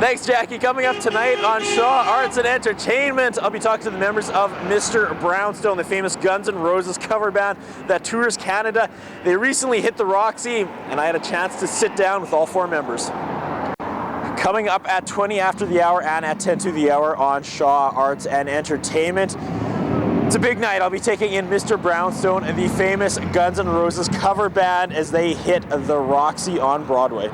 Thanks, Jackie. Coming up tonight on Shaw Arts and Entertainment, I'll be talking to the members of Mr Brownstone, the famous Guns N' Roses cover band that tours Canada. They recently hit the Roxy, and I had a chance to sit down with all 4 members. Coming up at 20 after the hour and at 10 to the hour on Shaw Arts and Entertainment. It's a big night. I'll be taking in Mr Brownstone and the famous Guns N' Roses cover band as they hit the Roxy on Broadway.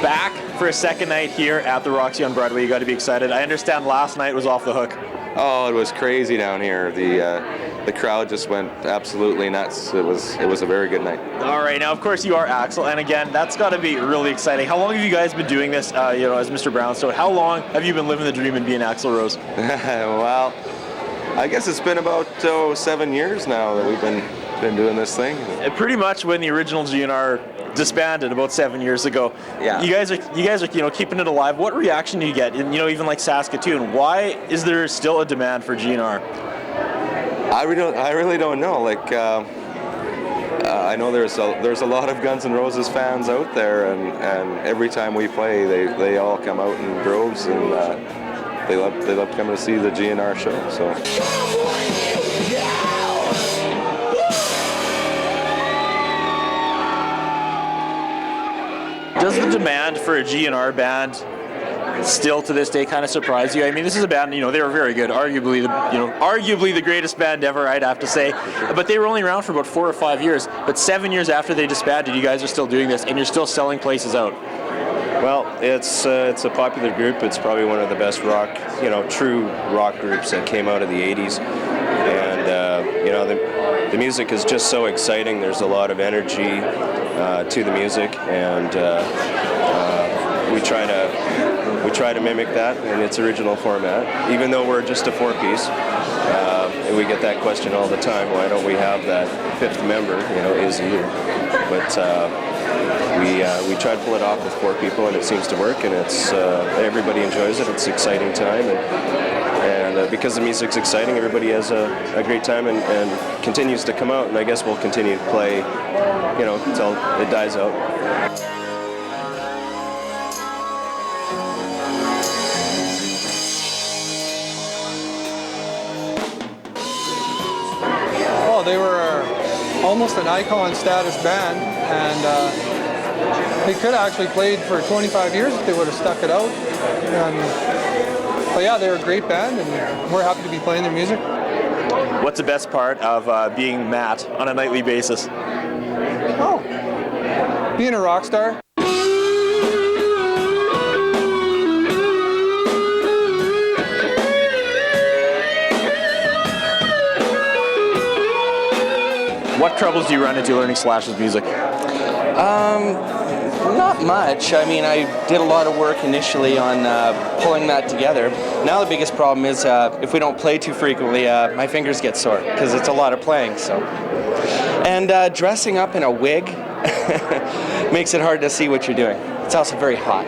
Back for a second night here at the Roxy on Broadway. You got to be excited. I understand last night was off the hook. Oh, it was crazy down here. The crowd just went absolutely nuts. It was a very good night. All right, now of course you are Axl, and again, that's got to be really exciting. How long have you guys been doing this? As Mr Brownstone. How long have you been living the dream and being Axl Rose? Well, I guess it's been about 7 years now that we've been doing this thing. Pretty much when the original GNR disbanded about 7 years ago. Yeah. You guys are keeping it alive. What reaction do you get? And even like Saskatoon, why is there still a demand for GNR? I really don't know. Like I know there's a lot of Guns N' Roses fans out there, and every time we play, they all come out in droves, and they love coming to see the GNR show. So. Does the demand for a GNR band still to this day kind of surprise you? I mean, this is a band, they were very good, arguably the greatest band ever, I'd have to say. But they were only around for about 4 or 5 years. But 7 years after they disbanded, you guys are still doing this, and you're still selling places out. Well, it's a popular group. It's probably one of the best rock, true rock groups that came out of the 80s. And the music is just so exciting. There's a lot of energy to the music, and we try to mimic that in its original format. Even though we're just a 4-piece, and we get that question all the time. Why don't we have that 5th member? Is you? But we try to pull it off with 4 people, and it seems to work. And it's everybody enjoys it. It's an exciting time, and because the music's exciting, everybody has a great time and continues to come out. And I guess we'll continue to play, until it dies out. Well, they were almost an icon status band, and they could have actually played for 25 years if they would have stuck it out. But yeah, they're a great band, and we're happy to be playing their music. What's the best part of being Matt on a nightly basis? Oh, being a rock star. What troubles do you run into learning Slash's music? Not much. I mean, I did a lot of work initially on pulling that together. Now the biggest problem is if we don't play too frequently, my fingers get sore because it's a lot of playing. So, and dressing up in a wig makes it hard to see what you're doing. It's also very hot.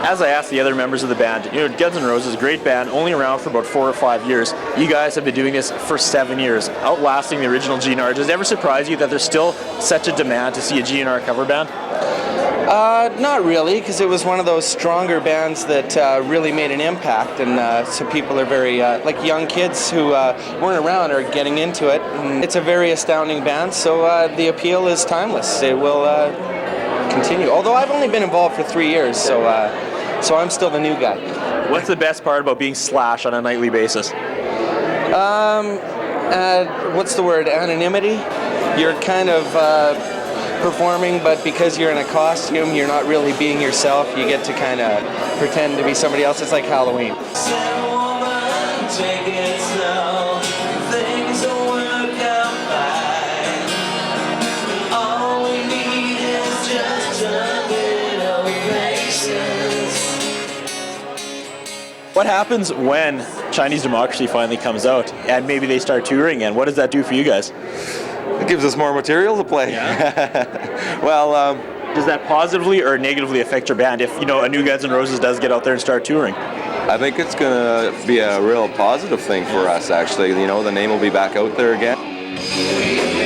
As I asked the other members of the band, Guns N' Roses, great band, only around for about 4 or 5 years. You guys have been doing this for 7 years, outlasting the original GNR. Does it ever surprise you that there's still such a demand to see a GNR cover band? Not really, because it was one of those stronger bands that really made an impact, and so people are very, like young kids who weren't around are getting into it. And it's a very astounding band, so the appeal is timeless. It will continue. Although I've only been involved for 3 years, so I'm still the new guy. What's the best part about being Slash on a nightly basis? What's the word? Anonymity. You're kind of performing, but because you're in a costume, you're not really being yourself. You get to kind of pretend to be somebody else. It's like Halloween. What happens when Chinese Democracy finally comes out and maybe they start touring again? What does that do for you guys? It gives us more material to play. Yeah. Well, does that positively or negatively affect your band if, you know, a new Guns N' Roses does get out there and start touring? I think it's going to be a real positive thing for us, actually. You know, the name will be back out there again.